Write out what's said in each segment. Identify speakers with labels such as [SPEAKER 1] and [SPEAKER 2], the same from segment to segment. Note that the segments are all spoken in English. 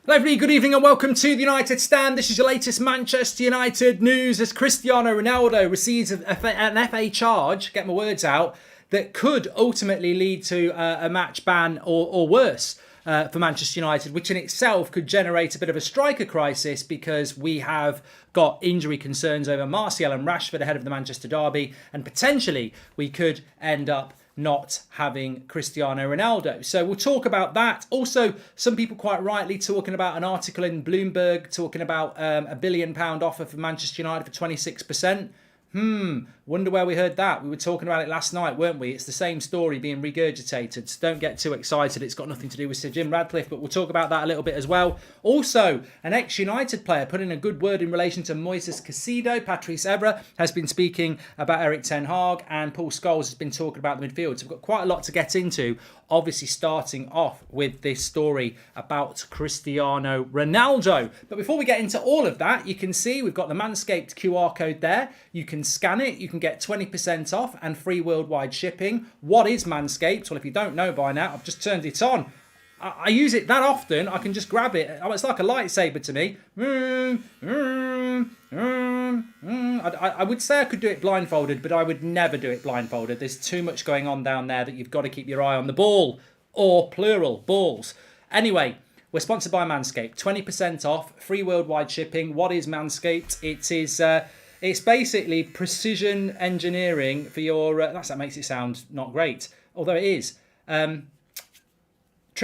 [SPEAKER 1] Lovely, good evening and welcome to the United Stand. This is your latest Manchester United news as Cristiano Ronaldo receives an FA charge, get my words out, that could ultimately lead to a match ban or worse for Manchester United, which in itself could generate a bit of a striker crisis because we have got injury concerns over Martial and Rashford ahead of the Manchester derby, and potentially we could end up not having Cristiano Ronaldo. So we'll talk about that. Also, some people quite rightly talking about an article in Bloomberg talking about a £1 billion offer for Manchester United for 26%. Wonder where we heard that. We were talking about it last night, weren't we? It's the same story being regurgitated, so don't get too excited. It's got nothing to do with Sir Jim Radcliffe, but we'll talk about that a little bit as well. Also, an ex-United player put in a good word in relation to Moises Caicedo. Patrice Evra has been speaking about Erik ten Hag, and Paul Scholes has been talking about the midfield. So we've got quite a lot to get into, obviously starting off with this story about Cristiano Ronaldo. But before we get into all of that, you can see we've got the Manscaped QR code there. You can scan it, you can get 20% off and free worldwide shipping. What is Manscaped? Well, if you don't know by now, I've just turned it on. I use it that often, I can just grab it. It's like a lightsaber to me. I would say I could do it blindfolded, but I would never do it blindfolded. There's too much going on down there that you've got to keep your eye on the ball, or plural, balls. Anyway, we're sponsored by Manscaped. 20% off, free worldwide shipping. What is Manscaped? It is... It's basically precision engineering for your... that makes it sound not great, although it is. Trim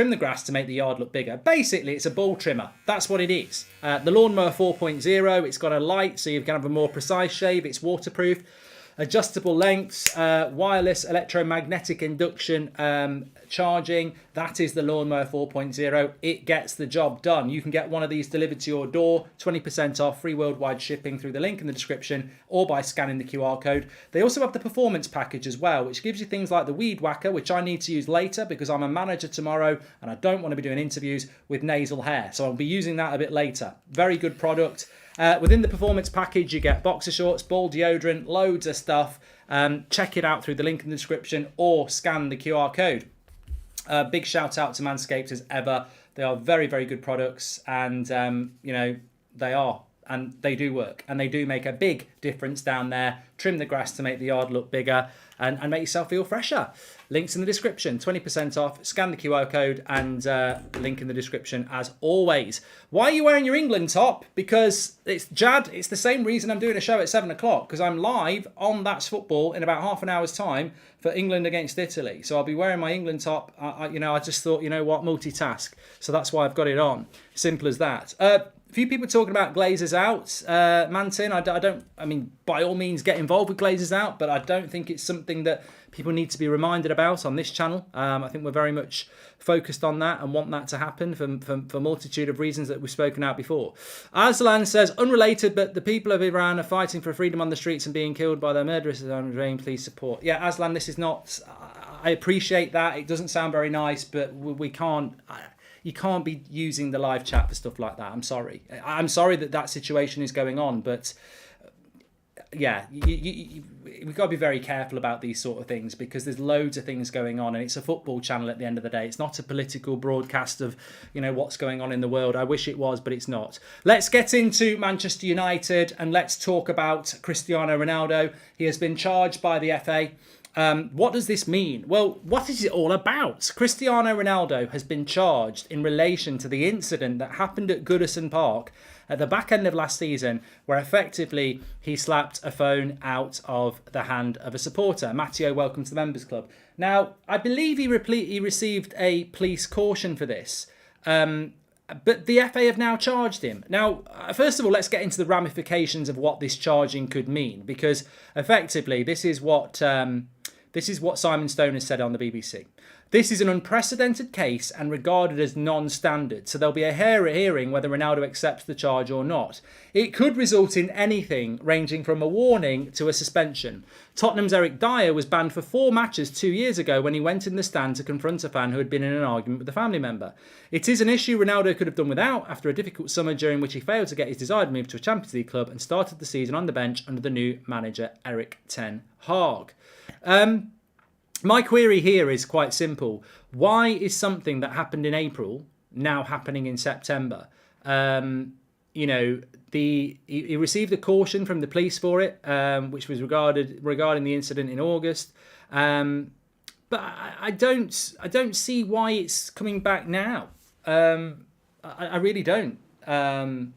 [SPEAKER 1] the grass to make the yard look bigger. Basically, it's a ball trimmer. That's what it is. The Lawnmower 4.0, it's got a light, so you can have a more precise shave. It's waterproof. Adjustable lengths, wireless electromagnetic induction charging. That is the Lawnmower 4.0. It gets the job done. You can get one of these delivered to your door, 20% off, free worldwide shipping through the link in the description or by scanning the QR code. They also have the performance package as well, which gives you things like the Weed Whacker, which I need to use later because I'm a manager tomorrow and I don't want to be doing interviews with nasal hair. So I'll be using that a bit later. Very good product. Within the performance package, you get boxer shorts, ball deodorant, loads of stuff. Check it out through the link in the description or scan the QR code. Big shout out to Manscaped as ever. They are very, very good products, and they are, and they do work, and they do make a big difference down there. Trim the grass to make the yard look bigger and make yourself feel fresher. Links in the description, 20% off, scan the QR code, and link in the description as always. Why are you wearing your England top? Because it's Jad, it's the same reason I'm doing a show at 7 o'clock, because I'm live on That's Football in about half an hour's time for England against Italy. So I'll be wearing my England top. I just thought, you know what, multitask. So that's why I've got it on. Simple as that. A few people talking about Glazers out. Mantin, I mean, by all means get involved with Glazers out, but I don't think it's something that people need to be reminded about on this channel. I think we're very much focused on that and want that to happen for a multitude of reasons that we've spoken out before. Aslan says, unrelated, but the people of Iran are fighting for freedom on the streets and being killed by their murderers. Please support. Yeah, Aslan, this is not... I appreciate that. It doesn't sound very nice, but we can't... You can't be using the live chat for stuff like that. I'm sorry. I'm sorry that situation is going on, but yeah, we've got to be very careful about these sort of things because there's loads of things going on, and it's a football channel at the end of the day. It's not a political broadcast of, what's going on in the world. I wish it was, but it's not. Let's get into Manchester United and let's talk about Cristiano Ronaldo. He has been charged by the FA. What does this mean? Well, what is it all about? Cristiano Ronaldo has been charged in relation to the incident that happened at Goodison Park at the back end of last season, where effectively he slapped a phone out of the hand of a supporter. Matteo, welcome to the Members Club. Now, I believe he received a police caution for this, but the FA have now charged him. Now, first of all, let's get into the ramifications of what this charging could mean, because effectively this is what Simon Stone has said on the BBC. This is an unprecedented case and regarded as non-standard, so there'll be a hearing whether Ronaldo accepts the charge or not. It could result in anything ranging from a warning to a suspension. Tottenham's Eric Dyer was banned for 4 matches 2 years ago when he went in the stand to confront a fan who had been in an argument with a family member. It is an issue Ronaldo could have done without after a difficult summer during which he failed to get his desired move to a Champions League club and started the season on the bench under the new manager Erik ten Hag. My query here is quite simple. Why is something that happened in April now happening in September. You know, he received a caution from the police for it, which was regarding the incident in August. But I don't see why it's coming back now. I really don't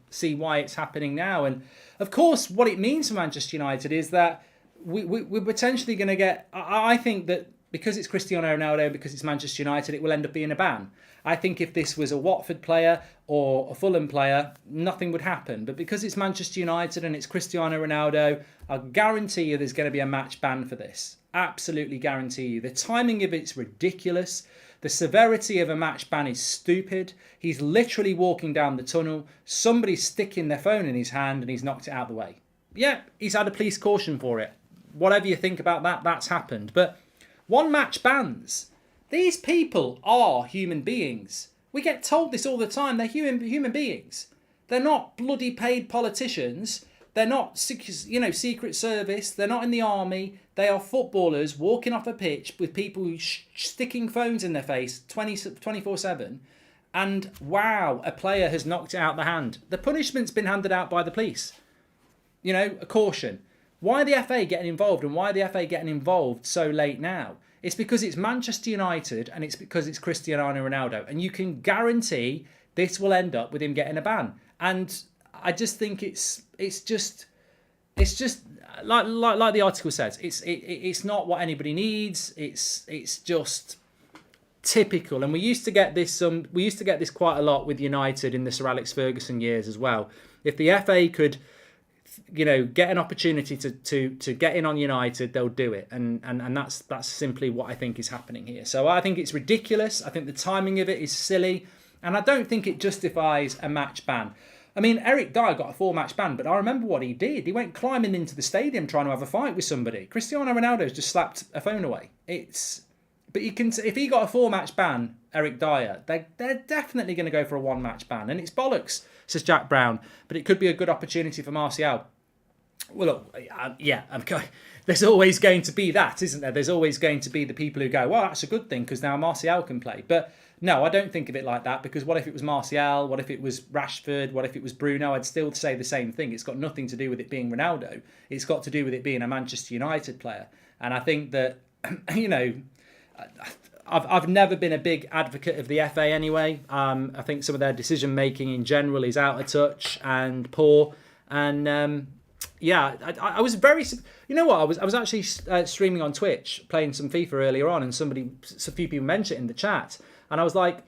[SPEAKER 1] see why it's happening now. And of course, what it means for Manchester United is that we're potentially going to get. I think that because it's Cristiano Ronaldo, because it's Manchester United, it will end up being a ban. I think if this was a Watford player or a Fulham player, nothing would happen. But because it's Manchester United and it's Cristiano Ronaldo, I guarantee you there's going to be a match ban for this. Absolutely guarantee you. The timing of it's ridiculous. The severity of a match ban is stupid. He's literally walking down the tunnel. Somebody's sticking their phone in his hand and he's knocked it out of the way. Yeah, he's had a police caution for it. Whatever you think about that, that's happened. But one match bans. These people are human beings. We get told this all the time. They're human beings. They're not bloody paid politicians. They're not, Secret Service. They're not in the army. They are footballers walking off a pitch with people sticking phones in their face 24/7. And wow, a player has knocked it out the hand. The punishment's been handed out by the police. You know, a caution. Why are the FA getting involved, and why are the FA getting involved so late now? It's because it's Manchester United and it's because it's Cristiano Ronaldo. And you can guarantee this will end up with him getting a ban. And I just think it's just like the article says, it's not what anybody needs. It's just typical. And we used to get this quite a lot with United in the Sir Alex Ferguson years as well. If the FA could, get an opportunity to get in on United, they'll do it, and that's simply what I think is happening here. So I think it's ridiculous. I think the timing of it is silly, and I don't think it justifies a match ban. I mean, Eric Dyer got a 4-match ban, but I remember what he did. He went climbing into the stadium trying to have a fight with somebody. Cristiano Ronaldo's just slapped a phone away. But you can, if he got a 4-match ban, Eric Dyer, they're definitely going to go for a 1-match ban, and it's bollocks, says Jack Brown. But it could be a good opportunity for Martial. Well, look, there's always going to be that, isn't there? There's always going to be the people who go, well, that's a good thing because now Martial can play. But no, I don't think of it like that, because what if it was Martial? What if it was Rashford? What if it was Bruno? I'd still say the same thing. It's got nothing to do with it being Ronaldo. It's got to do with it being a Manchester United player. And I think that, I've never been a big advocate of the FA anyway. I think some of their decision making in general is out of touch and poor. And I was very. You know what? I was actually streaming on Twitch, playing some FIFA earlier on, and a few people mentioned it in the chat, and I was like,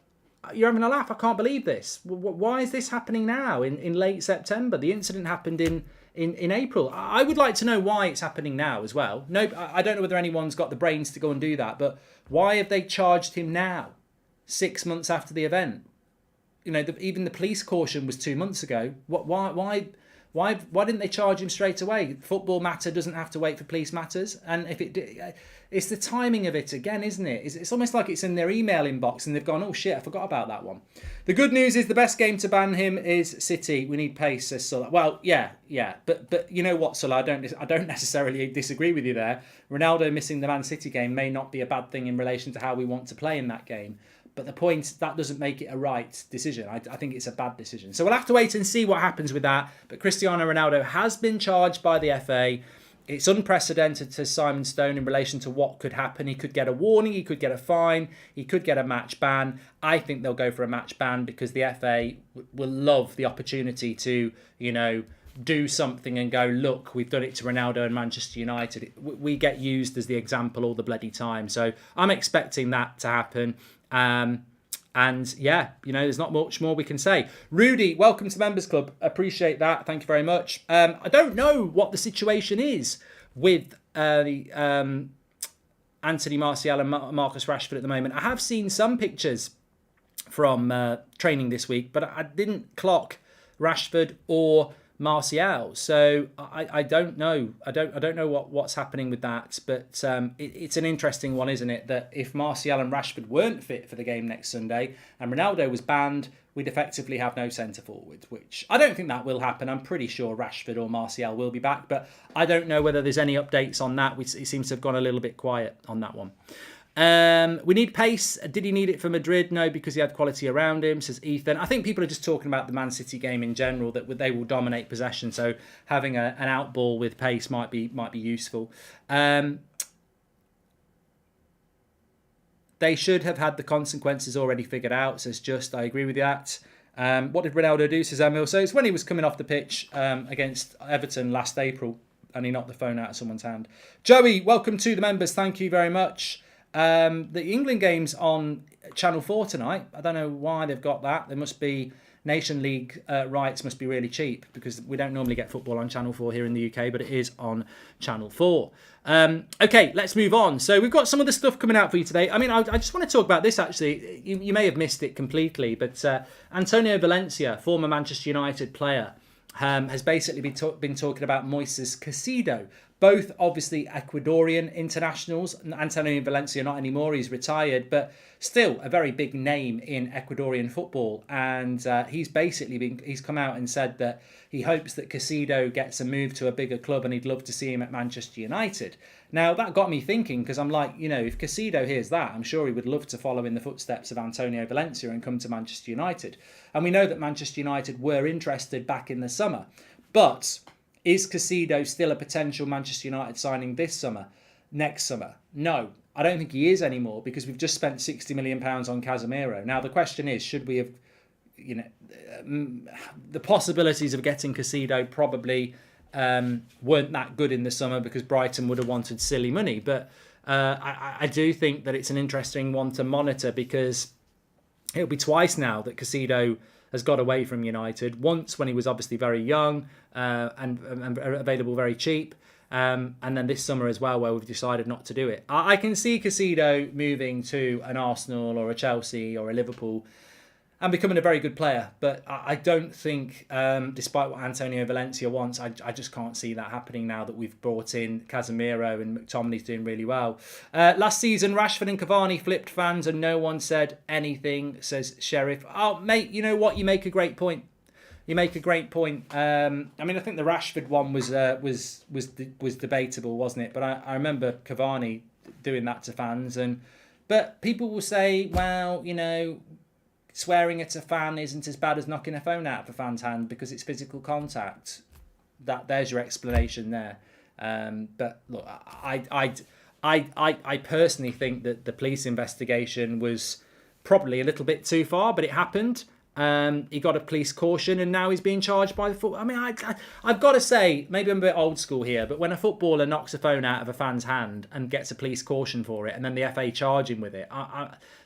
[SPEAKER 1] "You're having a laugh? I can't believe this. Why is this happening now in late September? The incident happened in April. I would like to know why it's happening now as well. No, I don't know whether anyone's got the brains to go and do that, but why have they charged him now, 6 months after the event? Even the police caution was 2 months ago. Why didn't they charge him straight away? Football matter doesn't have to wait for police matters. And if it's the timing of it again, isn't it? It's almost like it's in their email inbox and they've gone, oh shit, I forgot about that one. The good news is the best game to ban him is City. We need pace, says Sulla. Well, yeah. But you know what, Sulla? I don't necessarily disagree with you there. Ronaldo missing the Man City game may not be a bad thing in relation to how we want to play in that game. But the point, that doesn't make it a right decision. I think it's a bad decision. So we'll have to wait and see what happens with that. But Cristiano Ronaldo has been charged by the FA. It's unprecedented, says Simon Stone, in relation to what could happen. He could get a warning, he could get a fine, he could get a match ban. I think they'll go for a match ban because the FA will love the opportunity to, do something and go, look, we've done it to Ronaldo and Manchester United. We get used as the example all the bloody time. So I'm expecting that to happen. There's not much more we can say. Rudy, welcome to Members Club. Appreciate that. Thank you very much. I don't know what the situation is with Anthony Martial and Marcus Rashford at the moment. I have seen some pictures from training this week, but I didn't clock Rashford or Martial, so I don't know. I don't know what's happening with that, but it's an interesting one, isn't it? That if Martial and Rashford weren't fit for the game next Sunday and Ronaldo was banned, we'd effectively have no centre forward, which I don't think that will happen. I'm pretty sure Rashford or Martial will be back, but I don't know whether there's any updates on that. It seems to have gone a little bit quiet on that one. We need pace. Did he need it for Madrid? No, because he had quality around him, says Ethan. I think people are just talking about the Man City game in general, that they will dominate possession. So having an out ball with pace might be useful. They should have had the consequences already figured out, says Just. I agree with that. What did Ronaldo do, says Emil? So it's when he was coming off the pitch against Everton last April and he knocked the phone out of someone's hand. Joey, welcome to the members. Thank you very much. The England game's on Channel 4 tonight. I don't know why they've got that. There must be Nation League rights must be really cheap, because we don't normally get football on Channel 4 here in the UK, but it is on Channel 4. Okay, let's move on. So we've got some of the stuff coming out for you today. I mean, I just want to talk about this, actually. You may have missed it completely, but Antonio Valencia, former Manchester United player, has basically been talking about Moises Caicedo. Both obviously Ecuadorian internationals. Antonio Valencia not anymore, he's retired, but still a very big name in Ecuadorian football. And he's come out and said that he hopes that Caicedo gets a move to a bigger club and he'd love to see him at Manchester United. Now that got me thinking, because I'm like, if Caicedo hears that, I'm sure he would love to follow in the footsteps of Antonio Valencia and come to Manchester United. And we know that Manchester United were interested back in the summer. But is Caicedo still a potential Manchester United signing this summer, next summer? No, I don't think he is anymore, because we've just spent £60 million on Casemiro. Now, the question is, should we have, the possibilities of getting Caicedo probably weren't that good in the summer, because Brighton would have wanted silly money. But I do think that it's an interesting one to monitor, because it'll be twice now that Caicedo has got away from United. Once when he was obviously very young and available very cheap. And then this summer as well, where we've decided not to do it. I can see Caicedo moving to an Arsenal or a Chelsea or a Liverpool and becoming a very good player. But I don't think, despite what Antonio Valencia wants, I just can't see that happening now that we've brought in Casemiro and McTominay's doing really well. Last season, Rashford and Cavani flipped fans and no one said anything, says Sheriff. Oh, mate, you know what? You make a great point. I mean, I think the Rashford one was debatable, wasn't it? But I remember Cavani doing that to fans. But people will say, well, swearing at a fan isn't as bad as knocking a phone out of a fan's hand because it's physical contact. There's your explanation there. But look, I personally think that the police investigation was probably a little bit too far, but it happened. He got a police caution and now he's being charged by the football. I mean, I've got to say, maybe I'm a bit old school here, but when a footballer knocks a phone out of a fan's hand and gets a police caution for it, and then the FA charge him with it,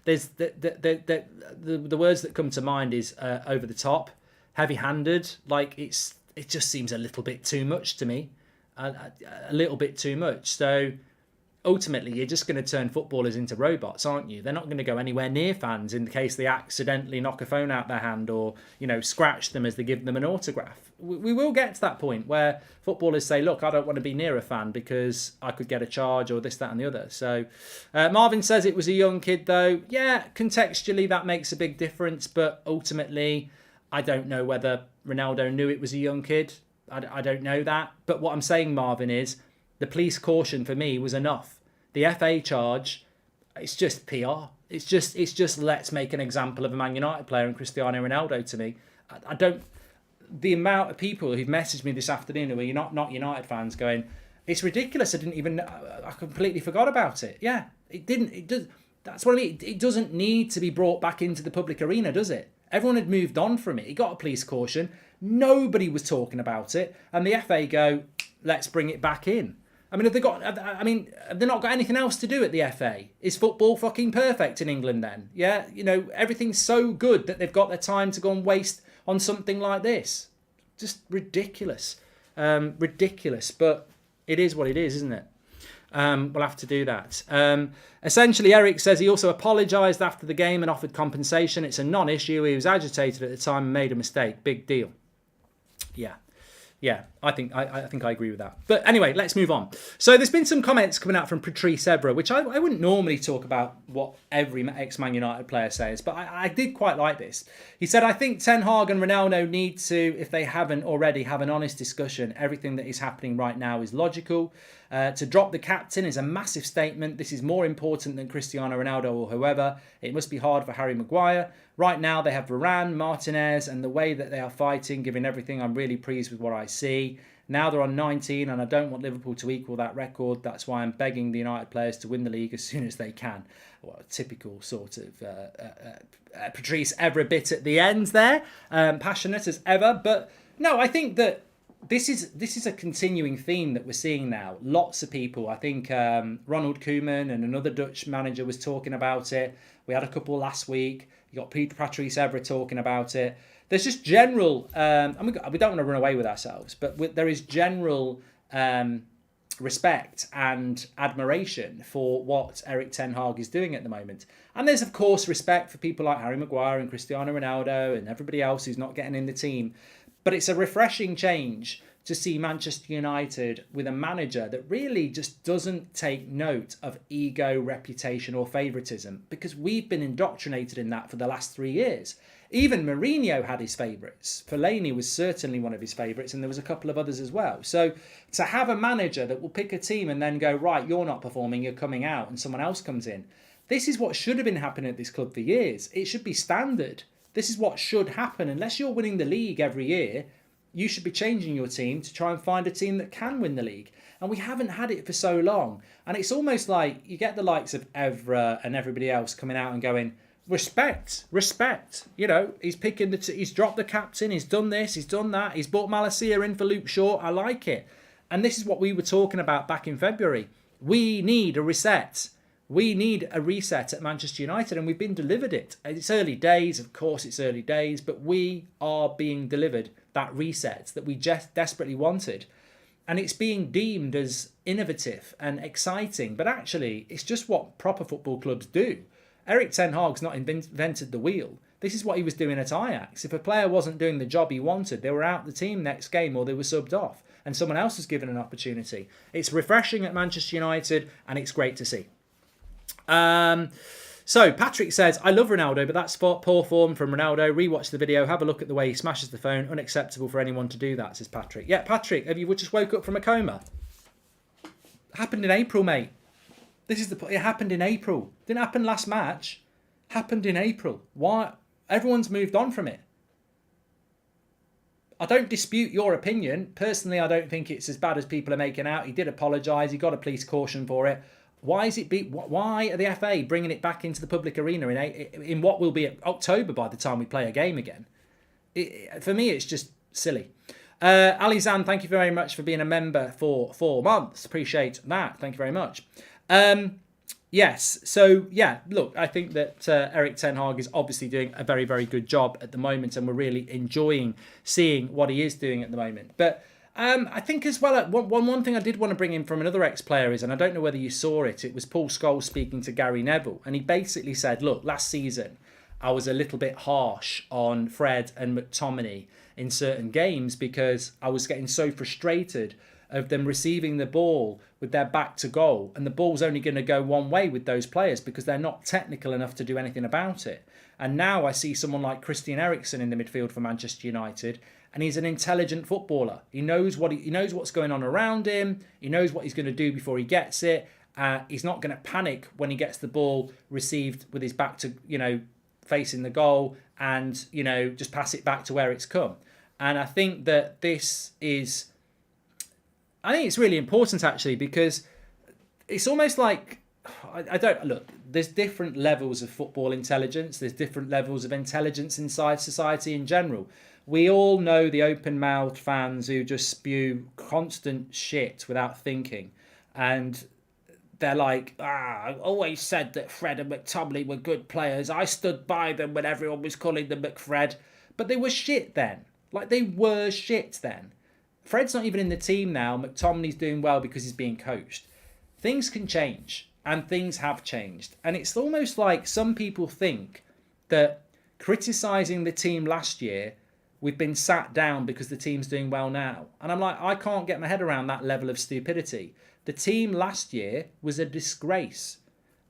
[SPEAKER 1] there's the words that come to mind is over the top, heavy-handed. Like it just seems a little bit too much to me, a little bit too much. So ultimately, you're just going to turn footballers into robots, aren't you? They're not going to go anywhere near fans in the case they accidentally knock a phone out their hand or, scratch them as they give them an autograph. We will get to that point where footballers say, look, I don't want to be near a fan because I could get a charge or this, that and the other. So Marvin says it was a young kid, though. Yeah, contextually, that makes a big difference. But ultimately, I don't know whether Ronaldo knew it was a young kid. I don't know that. But what I'm saying, Marvin, is the police caution for me was enough. The FA charge, it's just PR. It's just let's make an example of a Man United player and Cristiano Ronaldo to me. I don't. The amount of people who've messaged me this afternoon who are not United fans going, it's ridiculous. I completely forgot about it. Yeah, it didn't. It does. That's what I mean. It doesn't need to be brought back into the public arena, does it? Everyone had moved on from it. He got a police caution. Nobody was talking about it, and the FA go, let's bring it back in. I mean, have they not got anything else to do at the FA? Is football fucking perfect in England then? Yeah, everything's so good that they've got their time to go and waste on something like this. Just ridiculous. Ridiculous, but it is what it is, isn't it? We'll have to do that. Essentially, Eric says he also apologised after the game and offered compensation. It's a non-issue. He was agitated at the time and made a mistake. Big deal. Yeah, I think I agree with that. But anyway, let's move on. So there's been some comments coming out from Patrice Evra, which I wouldn't normally talk about what every ex-Man United player says, but I did quite like this. He said, I think Ten Hag and Ronaldo need to, if they haven't already, have an honest discussion. Everything that is happening right now is logical. To drop the captain is a massive statement. This is more important than Cristiano Ronaldo or whoever. It must be hard for Harry Maguire. Right now they have Varane, Martinez, and the way that they are fighting, giving everything, I'm really pleased with what I see. Now they're on 19, and I don't want Liverpool to equal that record. That's why I'm begging the United players to win the league as soon as they can. Well, typical sort of Patrice Evra bit at the end there. Passionate as ever. But no, I think that this is a continuing theme that we're seeing now. Lots of people, I think Ronald Koeman and another Dutch manager was talking about it. We had a couple last week. You got Patrice Evra talking about it. There's just general, and we don't want to run away with ourselves, but there is general respect and admiration for what Erik ten Hag is doing at the moment. And there's, of course, respect for people like Harry Maguire and Cristiano Ronaldo and everybody else who's not getting in the team. But it's a refreshing change to see Manchester United with a manager that really just doesn't take note of ego, reputation or favouritism, because we've been indoctrinated in that for the last 3 years. Even Mourinho had his favourites. Fellaini was certainly one of his favourites, and there was a couple of others as well. So to have a manager that will pick a team and then go, right, you're not performing, you're coming out, and someone else comes in. This is what should have been happening at this club for years. It should be standard. This is what should happen. Unless you're winning the league every year, you should be changing your team to try and find a team that can win the league. And we haven't had it for so long. And it's almost like you get the likes of Evra and everybody else coming out and going, respect. You know, he's picking he's dropped the captain, he's done this, he's done that, he's brought Malacia in for Luke Shaw. I like it. And this is what we were talking about back in February. We need a reset. We need a reset at Manchester United, and we've been delivered it. It's early days, of course it's early days, but we are being delivered that reset that we just desperately wanted. And it's being deemed as innovative and exciting, but actually it's just what proper football clubs do. Erik ten Hag's not invented the wheel. This is what he was doing at Ajax. If a player wasn't doing the job he wanted, they were out the team next game or they were subbed off, and someone else was given an opportunity. It's refreshing at Manchester United, and it's great to see. So Patrick says, I love Ronaldo, but that's poor form from Ronaldo. Rewatch the video, have a look at the way he smashes the phone. Unacceptable for anyone to do that, says Patrick. Yeah, Patrick, have you just woke up from a coma? Happened in April, mate. It happened in April. Didn't happen last match. Happened in April. Why? Everyone's moved on from it. I don't dispute your opinion. Personally, I don't think it's as bad as people are making out. He did apologise. He got a police caution for it. Why are the FA bringing it back into the public arena in what will be October by the time we play a game again? For me, it's just silly. Ali Zan, thank you very much for being a member for 4 months. Appreciate that. Thank you very much. Yes. So, yeah, look, I think that Erik ten Hag is obviously doing a very, very good job at the moment, and we're really enjoying seeing what he is doing at the moment. But I think as well, one thing I did want to bring in from another ex-player is, and I don't know whether you saw it, it was Paul Scholes speaking to Gary Neville, and he basically said, look, last season I was a little bit harsh on Fred and McTominay in certain games because I was getting so frustrated of them receiving the ball with their back to goal, and the ball's only going to go one way with those players because they're not technical enough to do anything about it. And now I see someone like Christian Eriksen in the midfield for Manchester United, and he's an intelligent footballer. He knows what's going on around him. He knows what he's going to do before he gets it. He's not going to panic when he gets the ball received with his back to, facing the goal, and, just pass it back to where it's come. And I think that it's really important, actually, because it's almost like, there's different levels of football intelligence. There's different levels of intelligence inside society in general. We all know the open-mouthed fans who just spew constant shit without thinking. And they're like, I always said that Fred and McTominay were good players. I stood by them when everyone was calling them McFred. But they were shit then. They were shit then. Fred's not even in the team now. McTominay's doing well because he's being coached. Things can change, and things have changed. And it's almost like some people think that criticising the team last year, we've been sat down because the team's doing well now. And I'm like, I can't get my head around that level of stupidity. The team last year was a disgrace.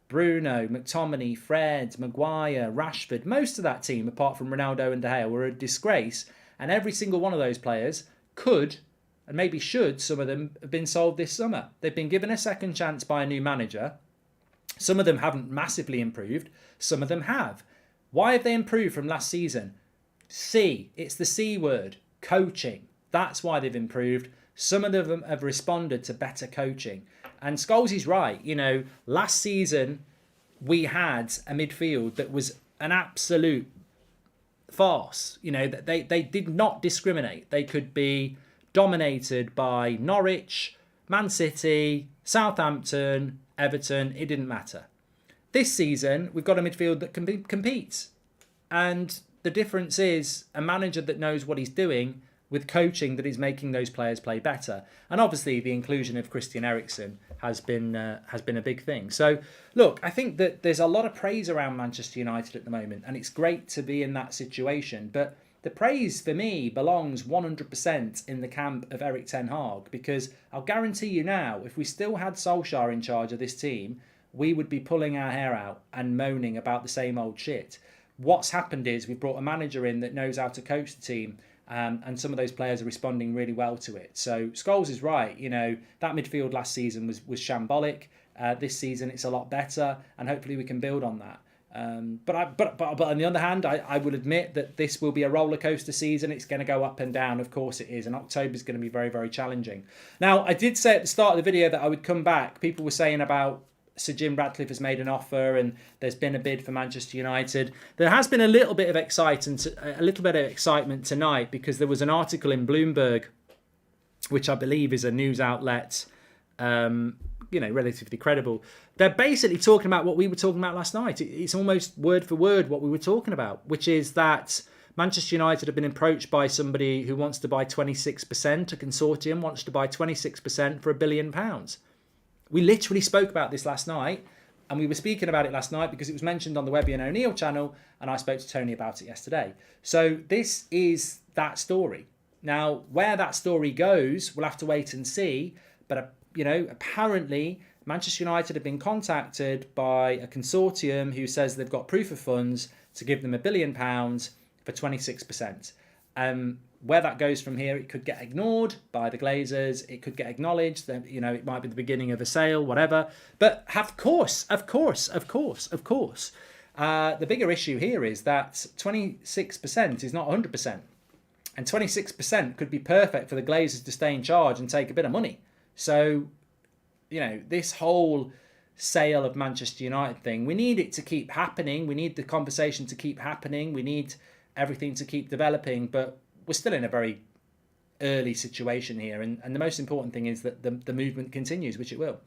[SPEAKER 1] Bruno, McTominay, Fred, Maguire, Rashford, most of that team, apart from Ronaldo and De Gea, were a disgrace. And every single one of those players could and maybe should, some of them have been sold this summer. They've been given a second chance by a new manager. Some of them haven't massively improved. Some of them have. Why have they improved from last season? It's the C word, coaching. That's why they've improved. Some of them have responded to better coaching. And Scholes is right. Last season we had a midfield that was an absolute farce. They did not discriminate. They could be dominated by Norwich, Man City, Southampton, Everton. It didn't matter. This season we've got a midfield that competes, and the difference is a manager that knows what he's doing with coaching that is making those players play better. And obviously the inclusion of Christian Eriksen has been a big thing. So look, I think that there's a lot of praise around Manchester United at the moment, and it's great to be in that situation. But the praise for me belongs 100% in the camp of Erik ten Hag, because I'll guarantee you now, if we still had Solskjaer in charge of this team, we would be pulling our hair out and moaning about the same old shit. What's happened is we've brought a manager in that knows how to coach the team, and some of those players are responding really well to it. So Scholes is right. That midfield last season was shambolic. This season it's a lot better, and hopefully we can build on that. But on the other hand, I will admit that this will be a roller coaster season. It's going to go up and down. Of course it is. And October is going to be very, very challenging. Now, I did say at the start of the video that I would come back. People were saying about Sir Jim Ratcliffe has made an offer and there's been a bid for Manchester United. There has been a little bit of excitement tonight, because there was an article in Bloomberg, which I believe is a news outlet, relatively credible. They're basically talking about what we were talking about last night. It's almost word for word what we were talking about, which is that Manchester United have been approached by somebody who wants to buy 26%. A consortium wants to buy 26% for £1 billion. We literally spoke about this last night, and we were speaking about it last night because it was mentioned on the Webby and O'Neill channel, and I spoke to Tony about it yesterday. So this is that story. Now, where that story goes, we'll have to wait and see. But, apparently Manchester United have been contacted by a consortium who says they've got proof of funds to give them £1 billion for 26%. Where that goes from here, it could get ignored by the Glazers. It could get acknowledged. That it might be the beginning of a sale, whatever. But of course, the bigger issue here is that 26% is not 100%, and 26% could be perfect for the Glazers to stay in charge and take a bit of money. So, this whole sale of Manchester United thing, we need it to keep happening. We need the conversation to keep happening. We need everything to keep developing, but we're still in a very early situation here, and the most important thing is that the movement continues, which it will.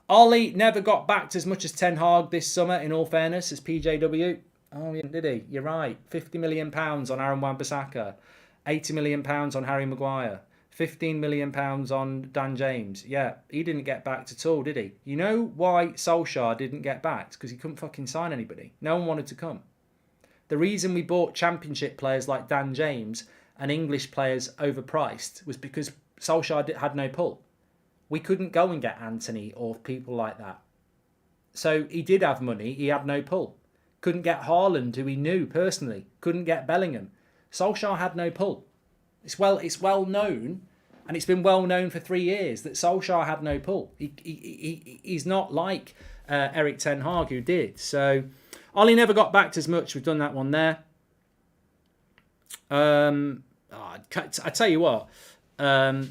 [SPEAKER 1] Ollie never got backed as much as Ten Hag this summer, in all fairness, as PJW. Oh, yeah, did he? You're right. £50 million on Aaron Wan-Bissaka, £80 million on Harry Maguire, £15 million on Dan James. Yeah, he didn't get backed at all, did he? You know why Solskjaer didn't get backed? Because he couldn't fucking sign anybody. No one wanted to come. The reason we bought championship players like Dan James and English players overpriced was because Solskjaer had no pull. We couldn't go and get Anthony or people like that. So he did have money, he had no pull. Couldn't get Haaland, who he knew personally. Couldn't get Bellingham. Solskjaer had no pull. It's well known, and it's been well known for 3 years, that Solskjaer had no pull. He's not like Erik ten Hag, who did. So Ollie never got backed as much. We've done that one there. I tell you what, yeah,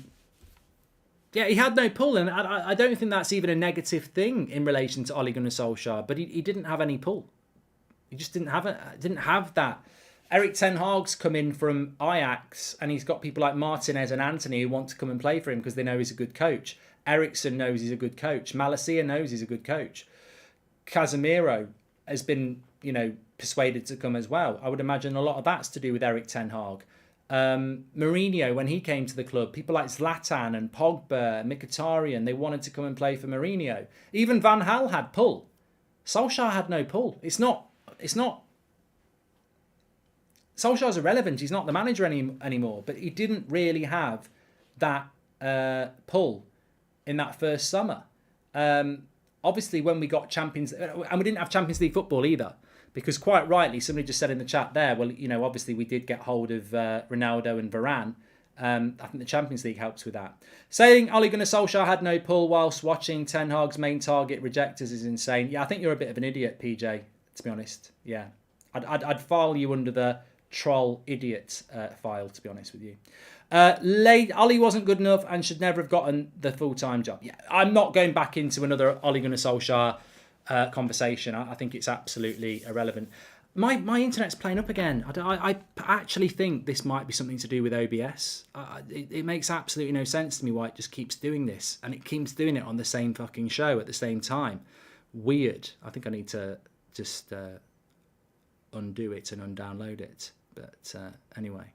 [SPEAKER 1] he had no pull, and I don't think that's even a negative thing in relation to Ole Gunnar Solskjaer. But he didn't have any pull. He just didn't have that. Erik ten Hag's come in from Ajax, and he's got people like Martinez and Anthony who want to come and play for him because they know he's a good coach. Eriksen knows he's a good coach. Malacia knows he's a good coach. Casemiro has been, persuaded to come as well. I would imagine a lot of that's to do with Erik ten Hag. Mourinho, when he came to the club, people like Zlatan and Pogba, Mkhitaryan, they wanted to come and play for Mourinho. Even Van Gaal had pull. Solskjaer had no pull. It's not. Solskjaer's irrelevant. He's not the manager anymore. But he didn't really have that pull in that first summer. Obviously, when we got Champions, and we didn't have Champions League football either. Because quite rightly, somebody just said in the chat there, well, obviously we did get hold of Ronaldo and Varane, I think the Champions League helps with that. Saying Ole Gunnar Solskjaer had no pull whilst watching Ten Hag's main target rejectors is insane. Yeah, I think you're a bit of an idiot, PJ, to be honest. Yeah, I'd file you under the troll idiot file, to be honest with you. Ole wasn't good enough and should never have gotten the full-time job. Yeah, I'm not going back into another Ole Gunnar Solskjaer conversation. I think it's absolutely irrelevant. My internet's playing up again. I actually think this might be something to do with OBS. It makes absolutely no sense to me why it just keeps doing this. And it keeps doing it on the same fucking show at the same time. Weird. I think I need to just undo it and undownload it. But anyway,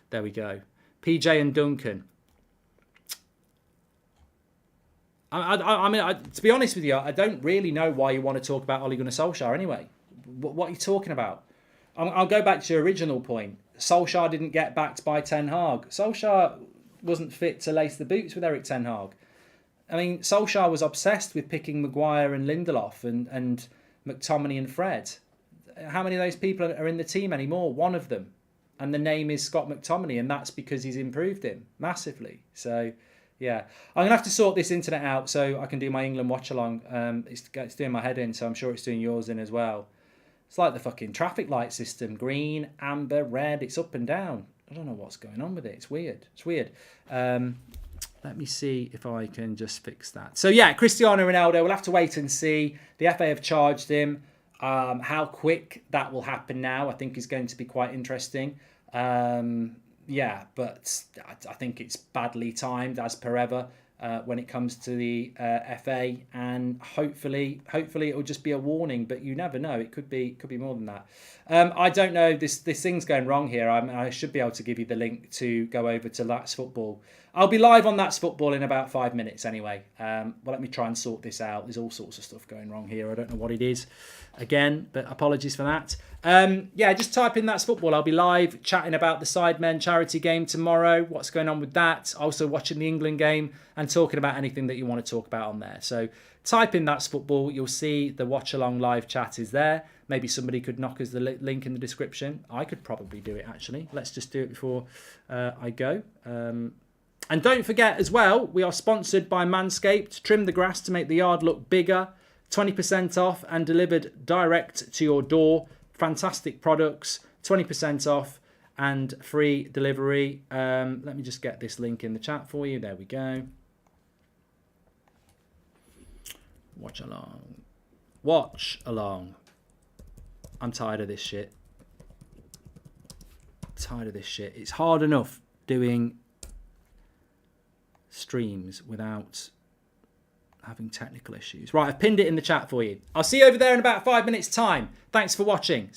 [SPEAKER 1] there we go. PJ and Duncan. I mean, to be honest with you, I don't really know why you want to talk about Ole Gunnar Solskjaer anyway. What are you talking about? I'll go back to your original point. Solskjaer didn't get backed by Ten Hag. Solskjaer wasn't fit to lace the boots with Eric Ten Hag. I mean, Solskjaer was obsessed with picking Maguire and Lindelof and McTominay and Fred. How many of those people are in the team anymore? One of them. And the name is Scott McTominay, and that's because he's improved him massively. So, yeah. I'm going to have to sort this internet out so I can do my England watch-along. It's doing my head in, so I'm sure it's doing yours in as well. It's like the fucking traffic light system. Green, amber, red. It's up and down. I don't know what's going on with it. It's weird. It's weird. Let me see if I can just fix that. So, yeah, Cristiano Ronaldo. We'll have to wait and see. The FA have charged him. How quick that will happen now, I think, is going to be quite interesting. Yeah, but I think it's badly timed, as per ever, when it comes to the FA, and hopefully it will just be a warning. But you never know; it could be more than that. I don't know. This thing's going wrong here. I should be able to give you the link to go over to That's Football. I'll be live on That's Football in about 5 minutes anyway. Well, let me try and sort this out. There's all sorts of stuff going wrong here. I don't know what it is. Again, but apologies for that. Yeah, just type in That's Football. I'll be live chatting about the Sidemen charity game tomorrow. What's going on with that? Also watching the England game and talking about anything that you want to talk about on there. So type in That's Football. You'll see the watch along live chat is there. Maybe somebody could knock us the link in the description. I could probably do it, actually. Let's just do it before I go. And don't forget as well, we are sponsored by Manscaped. Trim the grass to make the yard look bigger. 20% off and delivered direct to your door. Fantastic products. 20% off and free delivery. Let me just get this link in the chat for you. There we go. Watch along. Watch along. I'm tired of this shit. Tired of this shit. It's hard enough doing streams without having technical issues. Right, I've pinned it in the chat for you. I'll see you over there in about 5 minutes' time. Thanks for watching.